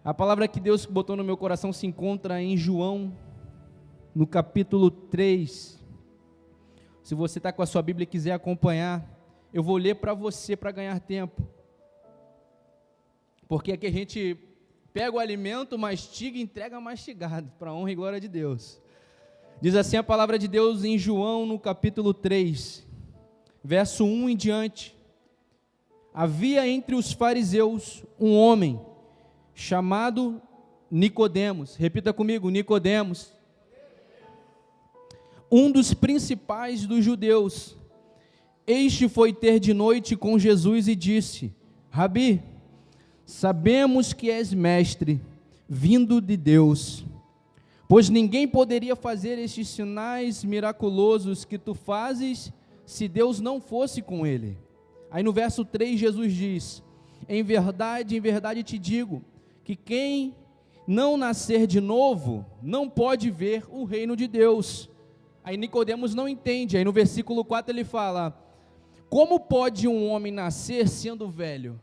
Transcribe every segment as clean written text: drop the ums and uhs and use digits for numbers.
A palavra que Deus botou no meu coração se encontra em João, no capítulo 3. Se você está com a sua Bíblia e quiser acompanhar, eu vou ler para você para ganhar tempo. Porque aqui a gente pega o alimento, mastiga e entrega mastigado, para a honra e glória de Deus. Diz assim a palavra de Deus em João, no capítulo 3, verso 1 em diante. Havia entre os fariseus um homem chamado Nicodemos. Repita comigo, Nicodemos. Um dos principais dos judeus. Este foi ter de noite com Jesus e disse: Rabi, sabemos que és mestre, vindo de Deus, pois ninguém poderia fazer estes sinais miraculosos que tu fazes, se Deus não fosse com ele. Aí no verso 3 Jesus diz: em verdade te digo, que quem não nascer de novo, não pode ver o reino de Deus. Aí Nicodemos não entende, aí no versículo 4 ele fala: como pode um homem nascer sendo velho?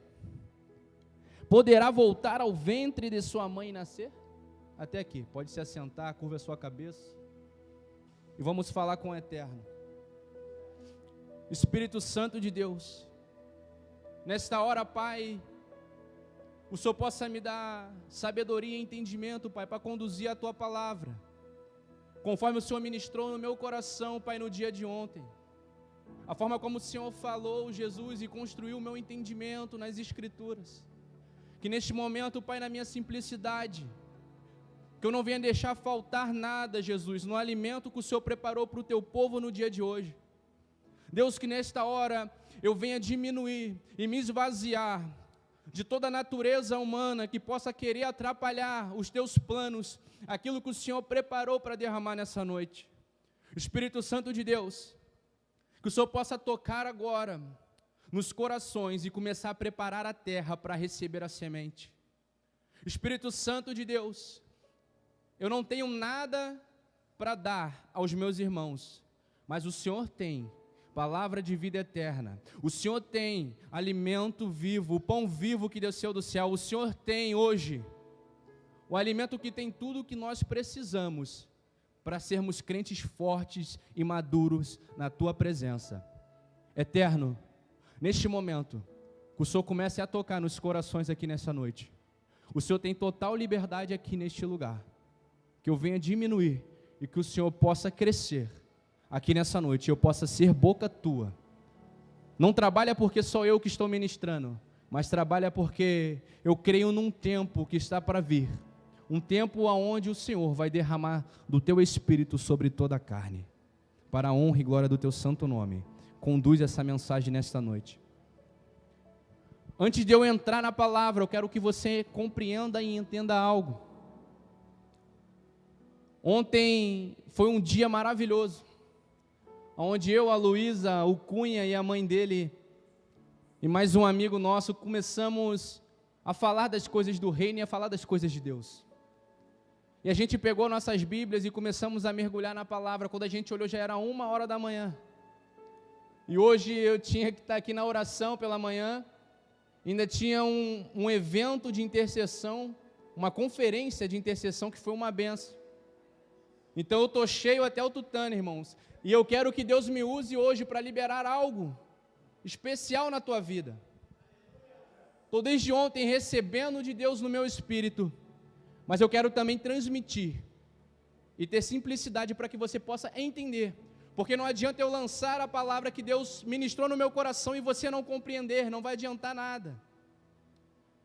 Poderá voltar ao ventre de sua mãe e nascer? Até aqui, pode se assentar, curva a sua cabeça, e vamos falar com o Eterno. Espírito Santo de Deus, nesta hora, Pai, o Senhor possa me dar sabedoria e entendimento, Pai, para conduzir a Tua palavra, conforme o Senhor ministrou no meu coração, Pai, no dia de ontem. A forma como o Senhor falou, Jesus, e construiu o meu entendimento nas Escrituras. Que neste momento, Pai, na minha simplicidade, que eu não venha deixar faltar nada, Jesus, no alimento que o Senhor preparou para o Teu povo no dia de hoje. Deus, que nesta hora eu venha diminuir e me esvaziar de toda a natureza humana que possa querer atrapalhar os Teus planos, aquilo que o Senhor preparou para derramar nessa noite. Espírito Santo de Deus, que o Senhor possa tocar agora nos corações e começar a preparar a terra para receber a semente. Espírito Santo de Deus, eu não tenho nada para dar aos meus irmãos, mas o Senhor tem palavra de vida eterna. O Senhor tem alimento vivo, o pão vivo que desceu do céu. O Senhor tem hoje o alimento que tem tudo o que nós precisamos para sermos crentes fortes e maduros na Tua presença. Eterno, neste momento, que o Senhor comece a tocar nos corações aqui nessa noite. O Senhor tem total liberdade aqui neste lugar. Que eu venha diminuir e que o Senhor possa crescer aqui nessa noite, eu possa ser boca Tua. Não trabalha porque sou eu que estou ministrando, mas trabalha porque eu creio num tempo que está para vir. Um tempo onde o Senhor vai derramar do Teu Espírito sobre toda a carne. Para a honra e glória do Teu santo nome. Conduz essa mensagem nesta noite. Antes de eu entrar na palavra, eu quero que você compreenda e entenda algo. Ontem foi um dia maravilhoso, onde eu, a Luísa, o Cunha e a mãe dele, e mais um amigo nosso, começamos a falar das coisas do reino e a falar das coisas de Deus. E a gente pegou nossas Bíblias e começamos a mergulhar na palavra. Quando a gente olhou, já era 1h da manhã. E hoje eu tinha que estar aqui na oração pela manhã, ainda tinha um evento de intercessão, uma conferência de intercessão que foi uma benção. Então eu estou cheio até o tutano, irmãos. E eu quero que Deus me use hoje para liberar algo especial na tua vida. Estou desde ontem recebendo de Deus no meu espírito, mas eu quero também transmitir e ter simplicidade para que você possa entender. Porque não adianta eu lançar a palavra que Deus ministrou no meu coração e você não compreender, não vai adiantar nada.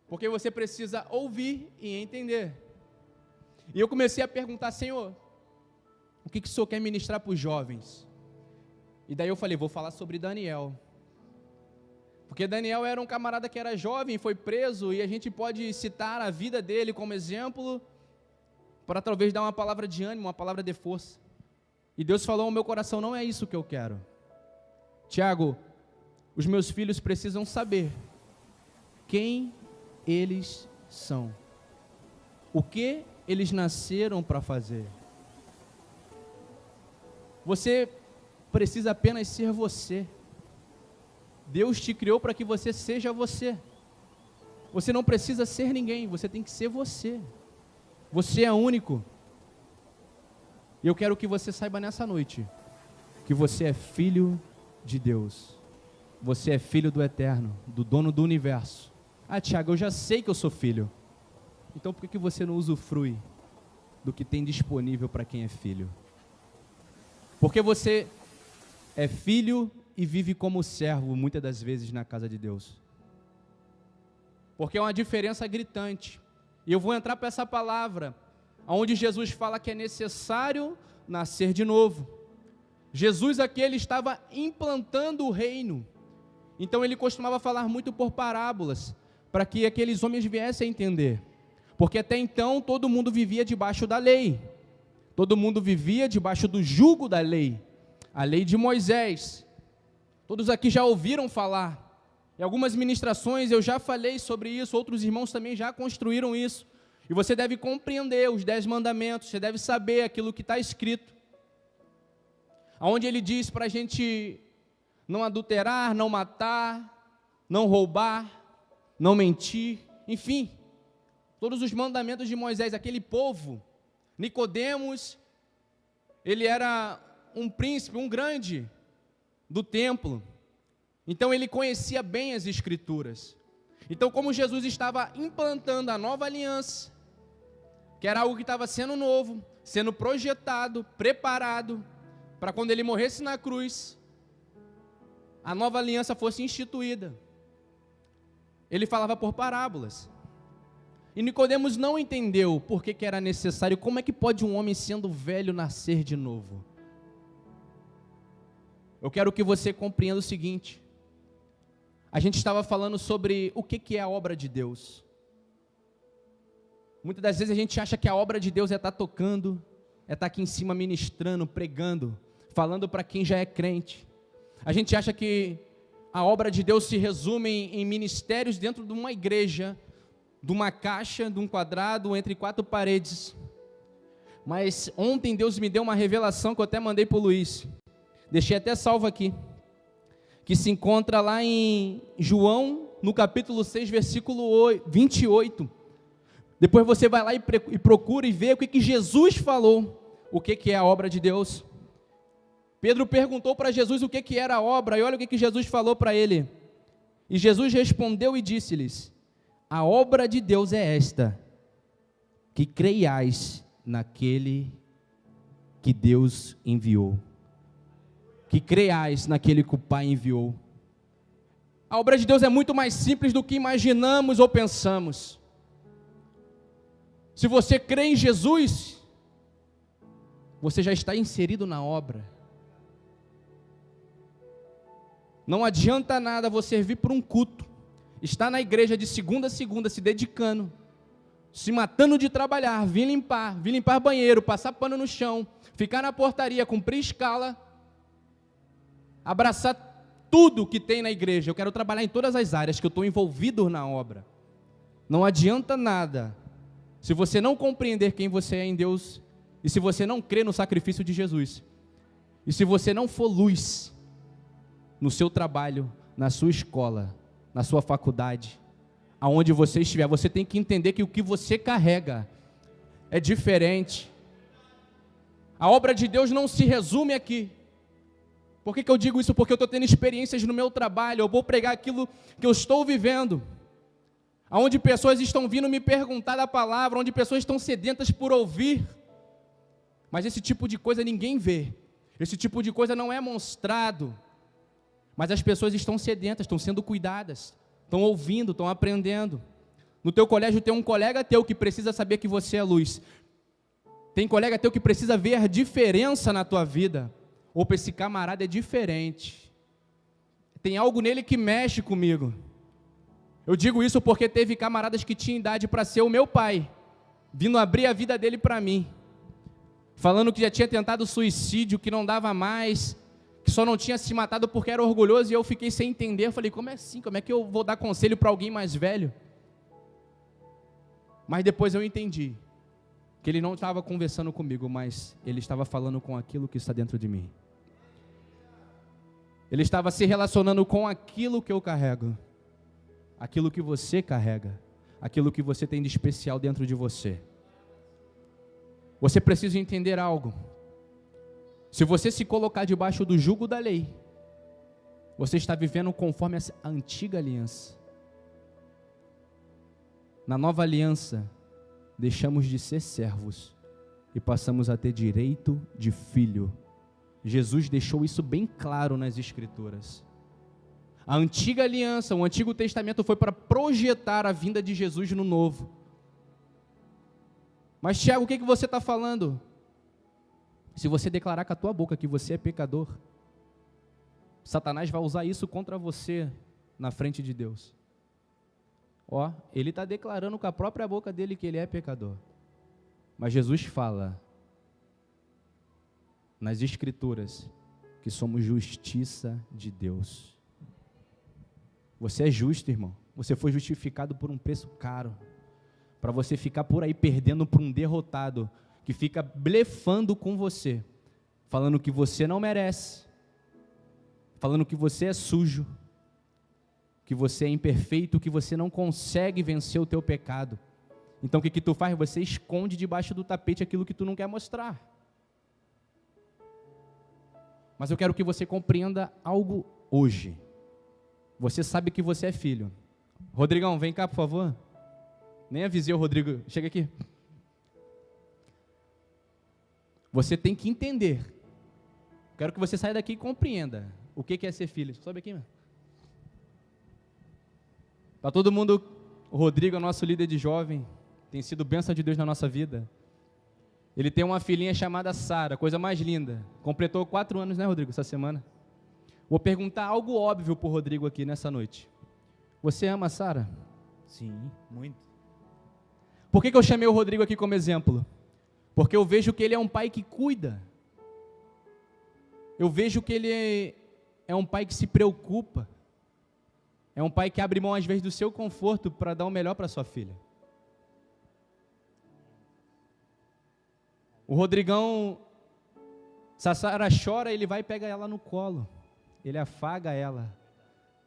Porque você precisa ouvir e entender. E eu comecei a perguntar: Senhor, o que o Senhor quer ministrar para os jovens? E daí eu falei: vou falar sobre Daniel. Porque Daniel era um camarada que era jovem, foi preso, e a gente pode citar a vida dele como exemplo, para talvez dar uma palavra de ânimo, uma palavra de força. E Deus falou ao meu coração: não é isso que eu quero. Tiago, os meus filhos precisam saber quem eles são, o que eles nasceram para fazer. Você precisa apenas ser você. Deus te criou para que você seja você. Você não precisa ser ninguém, você tem que ser você. Você é único. E eu quero que você saiba nessa noite que você é filho de Deus. Você é filho do Eterno, do dono do universo. Ah, Tiago, eu já sei que eu sou filho. Então por que você não usufrui do que tem disponível para quem é filho? Porque você é filho e vive como servo muitas das vezes na casa de Deus. Porque é uma diferença gritante. E eu vou entrar para essa palavra, onde Jesus fala que é necessário nascer de novo. Jesus aqui, ele estava implantando o reino. Então ele costumava falar muito por parábolas, para que aqueles homens viessem a entender. Porque até então todo mundo vivia debaixo da lei. Todo mundo vivia debaixo do jugo da lei. A lei de Moisés. Todos aqui já ouviram falar. Em algumas ministrações eu já falei sobre isso, outros irmãos também já construíram isso. E você deve compreender os 10 mandamentos, você deve saber aquilo que está escrito. Onde ele diz para a gente não adulterar, não matar, não roubar, não mentir, enfim. Todos os mandamentos de Moisés, aquele povo, Nicodemos, ele era um príncipe, um grande do templo. Então ele conhecia bem as Escrituras. Então, como Jesus estava implantando a nova aliança, que era algo que estava sendo novo, sendo projetado, preparado, para quando ele morresse na cruz, a nova aliança fosse instituída. Ele falava por parábolas. E Nicodemos não entendeu por que era necessário, como é que pode um homem sendo velho nascer de novo? Eu quero que você compreenda o seguinte. A gente estava falando sobre o que é a obra de Deus. Muitas das vezes a gente acha que a obra de Deus é estar tocando, é estar aqui em cima ministrando, pregando, falando para quem já é crente. A gente acha que a obra de Deus se resume em ministérios dentro de uma igreja, de uma caixa, de um quadrado, entre 4 paredes. Mas ontem Deus me deu uma revelação que eu até mandei para o Luiz. Deixei até salvo aqui. Que se encontra lá em João, no capítulo 6, versículo 28. Depois você vai lá e procura e vê o que Jesus falou, o que é a obra de Deus. Pedro perguntou para Jesus o que era a obra, e olha o que Jesus falou para ele. E Jesus respondeu e disse-lhes: a obra de Deus é esta, que creiais naquele que Deus enviou. Que creiais naquele que o Pai enviou. A obra de Deus é muito mais simples do que imaginamos ou pensamos. Se você crê em Jesus, você já está inserido na obra. Não adianta nada você vir para um culto, estar na igreja de segunda a segunda, se dedicando, se matando de trabalhar, vir limpar banheiro, passar pano no chão, ficar na portaria, cumprir escala, abraçar tudo que tem na igreja. Eu quero trabalhar em todas as áreas que eu estou envolvido na obra. Não adianta nada se você não compreender quem você é em Deus, e se você não crê no sacrifício de Jesus, e se você não for luz no seu trabalho, na sua escola, na sua faculdade, aonde você estiver. Você tem que entender que o que você carrega é diferente. A obra de Deus não se resume aqui. Por que eu digo isso? Porque eu estou tendo experiências no meu trabalho. Eu vou pregar aquilo que eu estou vivendo, onde pessoas estão vindo me perguntar da palavra, onde pessoas estão sedentas por ouvir, mas esse tipo de coisa ninguém vê, esse tipo de coisa não é mostrado, mas as pessoas estão sedentas, estão sendo cuidadas, estão ouvindo, estão aprendendo. No teu colégio tem um colega teu que precisa saber que você é luz, tem colega teu que precisa ver a diferença na tua vida. Opa, esse camarada é diferente, tem algo nele que mexe comigo. Eu digo isso porque teve camaradas que tinham idade para ser o meu pai, vindo abrir a vida dele para mim, falando que já tinha tentado suicídio, que não dava mais, que só não tinha se matado porque era orgulhoso, e eu fiquei sem entender. Eu falei, como é assim? Como é que eu vou dar conselho para alguém mais velho? Mas depois eu entendi que ele não estava conversando comigo, mas ele estava falando com aquilo que está dentro de mim. Ele estava se relacionando com aquilo que eu carrego, aquilo que você carrega. aquilo que você tem de especial dentro de você. Você precisa entender algo. Se você se colocar debaixo do jugo da lei, você está vivendo conforme a antiga aliança. Na nova aliança, deixamos de ser servos e passamos a ter direito de filho. Jesus deixou isso bem claro nas Escrituras. A antiga aliança, o Antigo Testamento foi para projetar a vinda de Jesus no Novo. Mas Tiago, o que você está falando? Se você declarar com a tua boca que você é pecador, Satanás vai usar isso contra você na frente de Deus. Ele está declarando com a própria boca dele que ele é pecador. Mas Jesus fala nas Escrituras que somos justiça de Deus. Você é justo, irmão. Você foi justificado por um preço caro. Para você ficar por aí perdendo para um derrotado que fica blefando com você, falando que você não merece, falando que você é sujo, que você é imperfeito, que você não consegue vencer o teu pecado. Então o que tu faz? Você esconde debaixo do tapete aquilo que tu não quer mostrar. Mas eu quero que você compreenda algo hoje. Você sabe que você é filho. Rodrigão, vem cá, por favor. Nem avisei o Rodrigo. Chega aqui. Você tem que entender. Quero que você saia daqui e compreenda o que é ser filho. Sobe aqui, mano. Para todo mundo, o Rodrigo é nosso líder de jovem. Tem sido bênção de Deus na nossa vida. Ele tem uma filhinha chamada Sara, coisa mais linda. Completou 4 anos, né, Rodrigo, essa semana? Vou perguntar algo óbvio para o Rodrigo aqui nessa noite. Você ama a Sara? Sim, muito. Por que eu chamei o Rodrigo aqui como exemplo? Porque eu vejo que ele é um pai que cuida. Eu vejo que ele é um pai que se preocupa. É um pai que abre mão às vezes do seu conforto para dar o melhor para sua filha. O Rodrigão, se a Sara chora, ele vai e pega ela no colo. Ele afaga ela,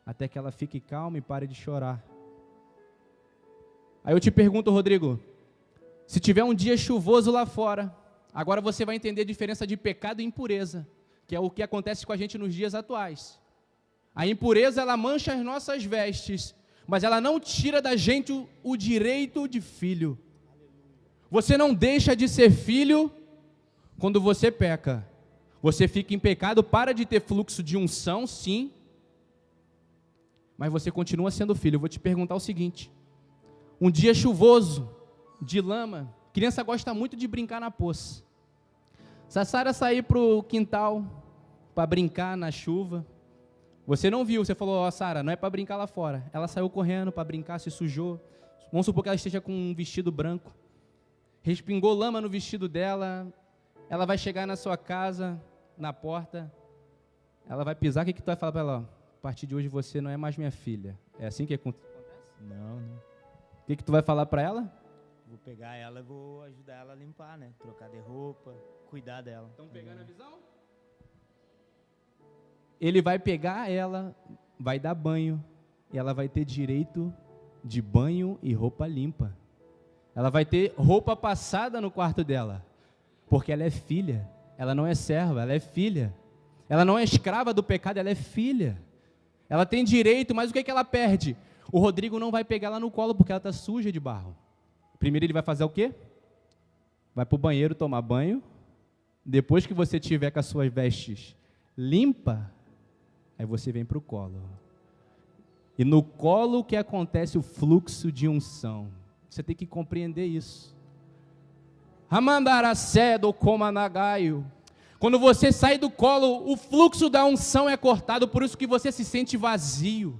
até que ela fique calma e pare de chorar. Aí eu te pergunto, Rodrigo, se tiver um dia chuvoso lá fora, agora você vai entender a diferença de pecado e impureza, que é o que acontece com a gente nos dias atuais. A impureza, ela mancha as nossas vestes, mas ela não tira da gente o direito de filho. Você não deixa de ser filho quando você peca. Você fica em pecado, para de ter fluxo de unção, sim, mas você continua sendo filho. Eu vou te perguntar o seguinte: um dia chuvoso, de lama, criança gosta muito de brincar na poça. Se a Sara sair para o quintal para brincar na chuva, você não viu, você falou, Sara, não é para brincar lá fora. Ela saiu correndo para brincar, se sujou. Vamos supor que ela esteja com um vestido branco. Respingou lama no vestido dela. Ela vai chegar na sua casa, na porta. Ela vai pisar, o que tu vai falar para ela? A partir de hoje você não é mais minha filha. É assim que acontece? Não. O que tu vai falar para ela? Vou pegar ela e vou ajudar ela a limpar, né? Trocar de roupa, cuidar dela. Estão pegando a visão? Ele vai pegar ela, vai dar banho, e ela vai ter direito de banho e roupa limpa. Ela vai ter roupa passada no quarto dela, porque ela é filha. Ela não é serva, ela é filha. Ela não é escrava do pecado, ela é filha. Ela tem direito, mas o que ela perde? O Rodrigo não vai pegar ela no colo, porque ela está suja de barro. Primeiro ele vai fazer o quê? Vai para o banheiro tomar banho. Depois que você tiver com as suas vestes limpa, aí você vem para o colo. E no colo que acontece o fluxo de unção. Você tem que compreender isso. Ramandaracedo comanagaio. Quando você sai do colo, o fluxo da unção é cortado, por isso que você se sente vazio.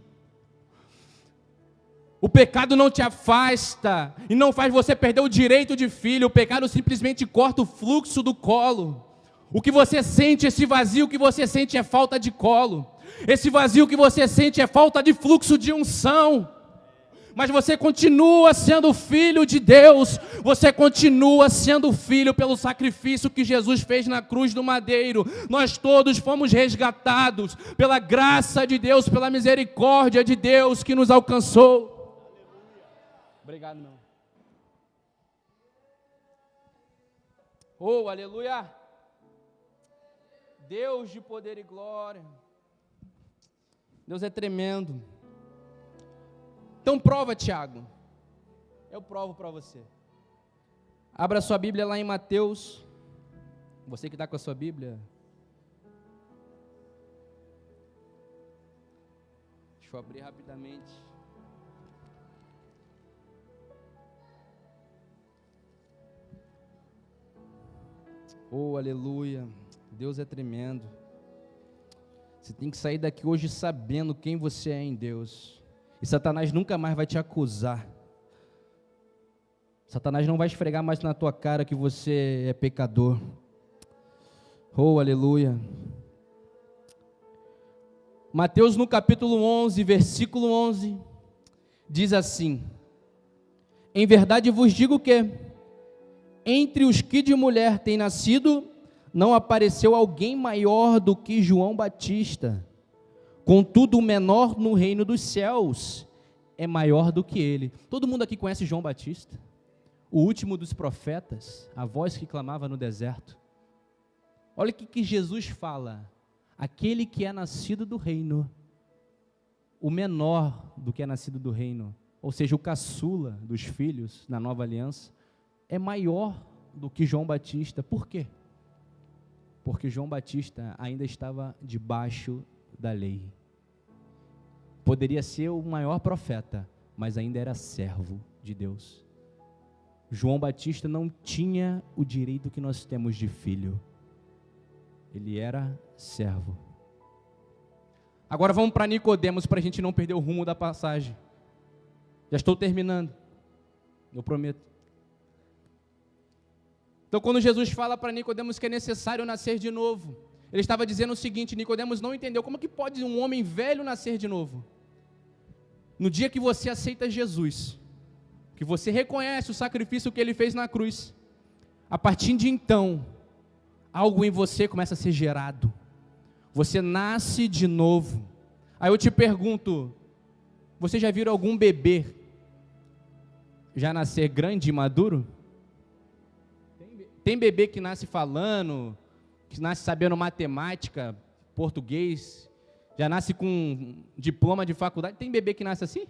O pecado não te afasta e não faz você perder o direito de filho. O pecado simplesmente corta o fluxo do colo. O que você sente, esse vazio que você sente é falta de colo. Esse vazio que você sente é falta de fluxo de unção. Mas você continua sendo filho de Deus. Você continua sendo filho pelo sacrifício que Jesus fez na cruz do madeiro. Nós todos fomos resgatados pela graça de Deus, pela misericórdia de Deus que nos alcançou. Obrigado, meu. Oh, aleluia. Deus de poder e glória. Deus é tremendo. Então prova, Tiago. Eu provo para você. Abra sua Bíblia lá em Mateus. Você que está com a sua Bíblia. Deixa eu abrir rapidamente. Oh, aleluia. Deus é tremendo. Você tem que sair daqui hoje sabendo quem você é em Deus. E Satanás nunca mais vai te acusar. Satanás não vai esfregar mais na tua cara que você é pecador. Oh, aleluia. Mateus no capítulo 11, versículo 11, diz assim: em verdade vos digo que, entre os que de mulher têm nascido, não apareceu alguém maior do que João Batista. Contudo, o menor no reino dos céus é maior do que ele. Todo mundo aqui conhece João Batista? O último dos profetas, a voz que clamava no deserto. Olha o que Jesus fala: aquele que é nascido do reino, o menor do que é nascido do reino, ou seja, o caçula dos filhos na nova aliança, é maior do que João Batista. Por quê? Porque João Batista ainda estava debaixo da lei. Poderia ser o maior profeta, mas ainda era servo de Deus. João Batista não tinha o direito que nós temos de filho. Ele era servo. Agora vamos para Nicodemos, para a gente não perder o rumo da passagem. Já estou terminando, eu prometo. Então, quando Jesus fala para Nicodemos que é necessário nascer de novo, ele estava dizendo o seguinte: Nicodemos não entendeu, como que pode um homem velho nascer de novo? No dia que você aceita Jesus, que você reconhece o sacrifício que ele fez na cruz, a partir de então, algo em você começa a ser gerado, você nasce de novo. Aí eu te pergunto, você já viu algum bebê já nascer grande e maduro? Tem bebê que nasce falando, que nasce sabendo matemática, português, já nasce com diploma de faculdade. Tem bebê que nasce assim?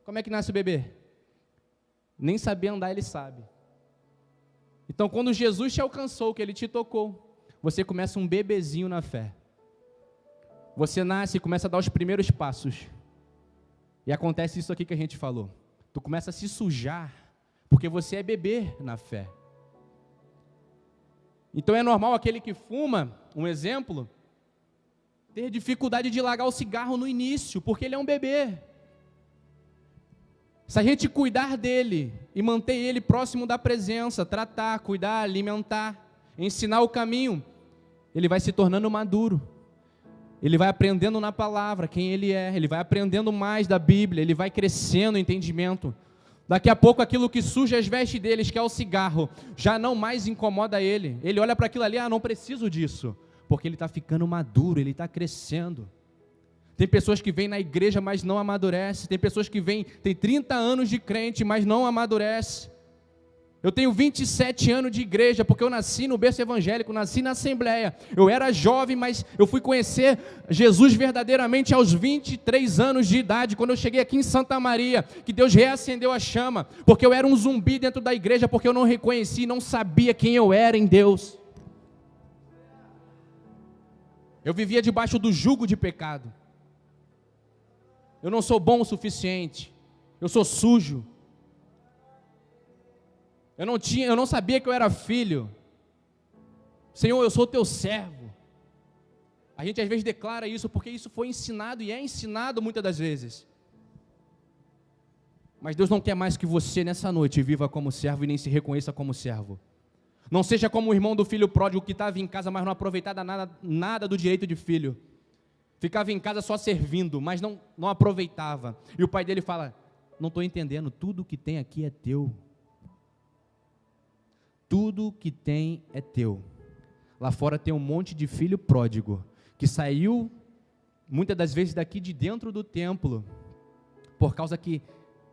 Como é que nasce o bebê? Nem saber andar ele sabe. Então, quando Jesus te alcançou, que ele te tocou, você começa um bebezinho na fé. Você nasce e começa a dar os primeiros passos. E acontece isso aqui que a gente falou. Tu começa a se sujar, porque você é bebê na fé. Então é normal aquele que fuma, um exemplo, ter dificuldade de largar o cigarro no início, porque ele é um bebê. Se a gente cuidar dele e manter ele próximo da presença, tratar, cuidar, alimentar, ensinar o caminho, ele vai se tornando maduro. Ele vai aprendendo na palavra quem ele é, ele vai aprendendo mais da Bíblia, ele vai crescendo no entendimento. Daqui a pouco aquilo que suja as vestes deles, que é o cigarro, já não mais incomoda ele. Ele olha para aquilo ali, não preciso disso, porque ele está ficando maduro, ele está crescendo. Tem pessoas que vêm na igreja, mas não amadurecem. Tem pessoas que vêm, tem 30 anos de crente, mas não amadurecem. Eu tenho 27 anos de igreja, porque eu nasci no berço evangélico, nasci na Assembleia. Eu era jovem, mas eu fui conhecer Jesus verdadeiramente aos 23 anos de idade, quando eu cheguei aqui em Santa Maria, que Deus reacendeu a chama, porque eu era um zumbi dentro da igreja, porque eu não reconheci, não sabia quem eu era em Deus. Eu vivia debaixo do jugo de pecado. Eu não sou bom o suficiente, eu sou sujo. Eu não sabia que eu era filho. Senhor, eu sou teu servo. A gente às vezes declara isso porque isso foi ensinado e é ensinado muitas das vezes. Mas Deus não quer mais que você nessa noite viva como servo e nem se reconheça como servo. Não seja como o irmão do filho pródigo que estava em casa, mas não aproveitava nada do direito de filho. Ficava em casa só servindo, mas não aproveitava. E o pai dele fala: não estou entendendo, tudo que tem aqui é teu. Tudo que tem é teu. Lá fora tem um monte de filho pródigo, que saiu, muitas das vezes, daqui de dentro do templo, por causa que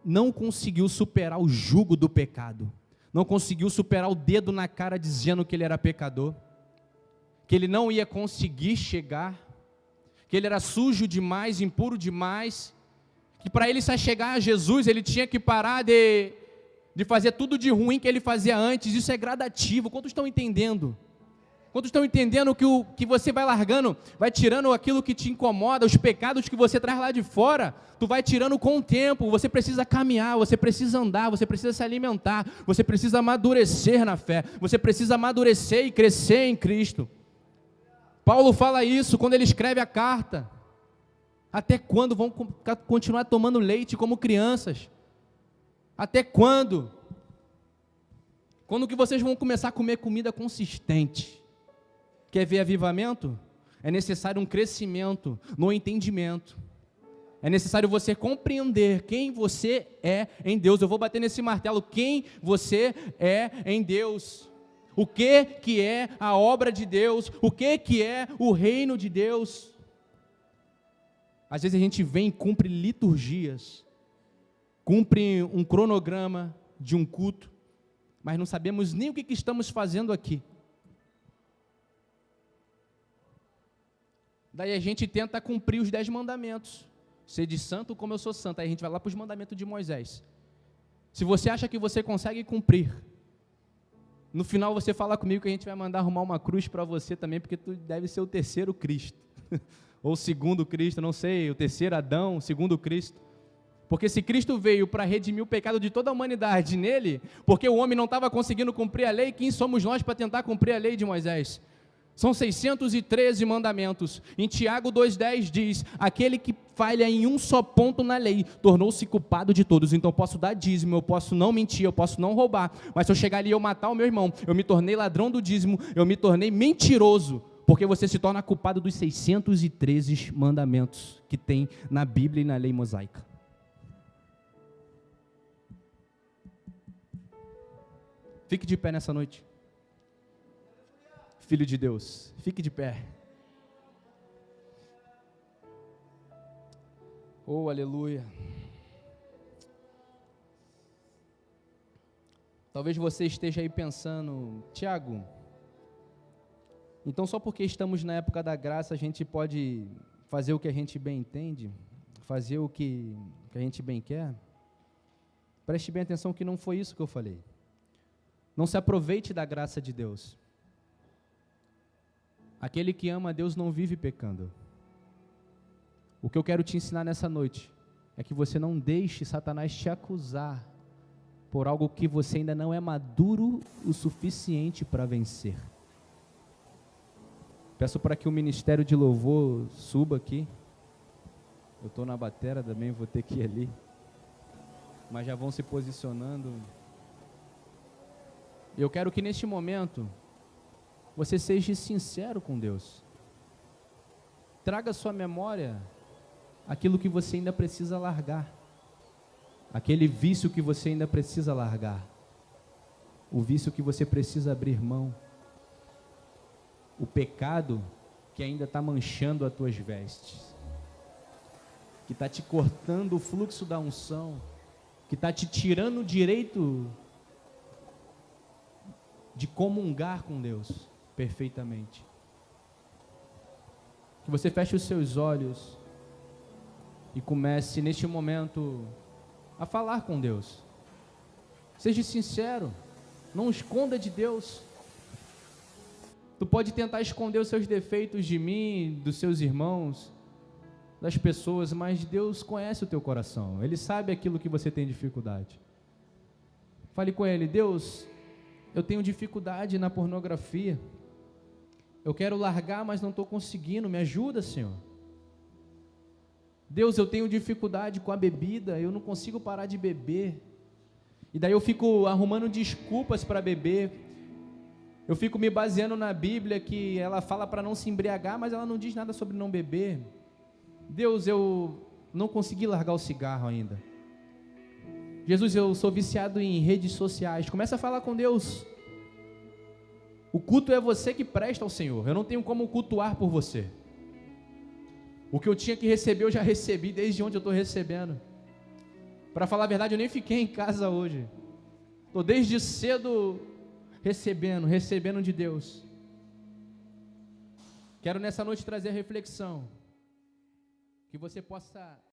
não conseguiu superar o jugo do pecado, não conseguiu superar o dedo na cara dizendo que ele era pecador, que ele não ia conseguir chegar, que ele era sujo demais, impuro demais, que para ele se chegar a Jesus, ele tinha que parar de fazer tudo de ruim que ele fazia antes. Isso é gradativo. Quantos estão entendendo? Quantos estão entendendo que o que você vai largando, vai tirando aquilo que te incomoda, os pecados que você traz lá de fora, tu vai tirando com o tempo. Você precisa caminhar, você precisa andar, você precisa se alimentar, você precisa amadurecer na fé, você precisa amadurecer e crescer em Cristo. Paulo fala isso quando ele escreve a carta. Até quando vão continuar tomando leite como crianças? Até quando? Quando que vocês vão começar a comer comida consistente? Quer ver avivamento? É necessário um crescimento no entendimento. É necessário você compreender quem você é em Deus. Eu vou bater nesse martelo, quem você é em Deus. O que é a obra de Deus? O que é o reino de Deus? Às vezes a gente vem e cumpre liturgias, cumpre um cronograma de um culto, mas não sabemos nem o que estamos fazendo aqui. Daí a gente tenta cumprir os 10 mandamentos. Sede santo como eu sou santo. Aí a gente vai lá para os mandamentos de Moisés. Se você acha que você consegue cumprir, no final você fala comigo que a gente vai mandar arrumar uma cruz para você também, porque tu deve ser o terceiro Cristo. Ou o segundo Cristo, não sei, o terceiro Adão, o segundo Cristo. Porque se Cristo veio para redimir o pecado de toda a humanidade nele, porque o homem não estava conseguindo cumprir a lei, quem somos nós para tentar cumprir a lei de Moisés? São 613 mandamentos. Em Tiago 2,10 diz: aquele que falha em um só ponto na lei, tornou-se culpado de todos. Então eu posso dar dízimo, eu posso não mentir, eu posso não roubar, mas se eu chegar ali e eu matar o meu irmão, eu me tornei ladrão do dízimo, eu me tornei mentiroso, porque você se torna culpado dos 613 mandamentos que tem na Bíblia e na lei mosaica. Fique de pé nessa noite. Filho de Deus, fique de pé. Oh, aleluia. Talvez você esteja aí pensando: Tiago, então só porque estamos na época da graça a gente pode fazer o que a gente bem entende? Fazer o que a gente bem quer? Preste bem atenção que não foi isso que eu falei. Não se aproveite da graça de Deus. Aquele que ama a Deus não vive pecando. O que eu quero te ensinar nessa noite é que você não deixe Satanás te acusar por algo que você ainda não é maduro o suficiente para vencer. Peço para que o ministério de louvor suba aqui. Eu estou na batera também, vou ter que ir ali. Mas já vão se posicionando. Eu quero que neste momento você seja sincero com Deus. Traga à sua memória aquilo que você ainda precisa largar. Aquele vício que você ainda precisa largar. O vício que você precisa abrir mão. O pecado que ainda está manchando as tuas vestes. Que está te cortando o fluxo da unção. Que está te tirando o direito de comungar com Deus perfeitamente. Que você feche os seus olhos e comece neste momento a falar com Deus. Seja sincero, não esconda de Deus. Tu pode tentar esconder os seus defeitos de mim, dos seus irmãos, das pessoas, mas Deus conhece o teu coração. Ele sabe aquilo que você tem dificuldade. Fale com Ele: Deus, eu tenho dificuldade na pornografia. Eu quero largar, mas não estou conseguindo. Me ajuda, Senhor. Deus, eu tenho dificuldade com a bebida. Eu não consigo parar de beber. E daí eu fico arrumando desculpas para beber. Eu fico me baseando na Bíblia, que ela fala para não se embriagar, mas ela não diz nada sobre não beber. Deus, eu não consegui largar o cigarro ainda. Jesus, eu sou viciado em redes sociais. Começa a falar com Deus. O culto é você que presta ao Senhor. Eu não tenho como cultuar por você. O que eu tinha que receber, eu já recebi desde onde eu estou recebendo. Para falar a verdade, eu nem fiquei em casa hoje. Estou desde cedo recebendo de Deus. Quero nessa noite trazer a reflexão, que você possa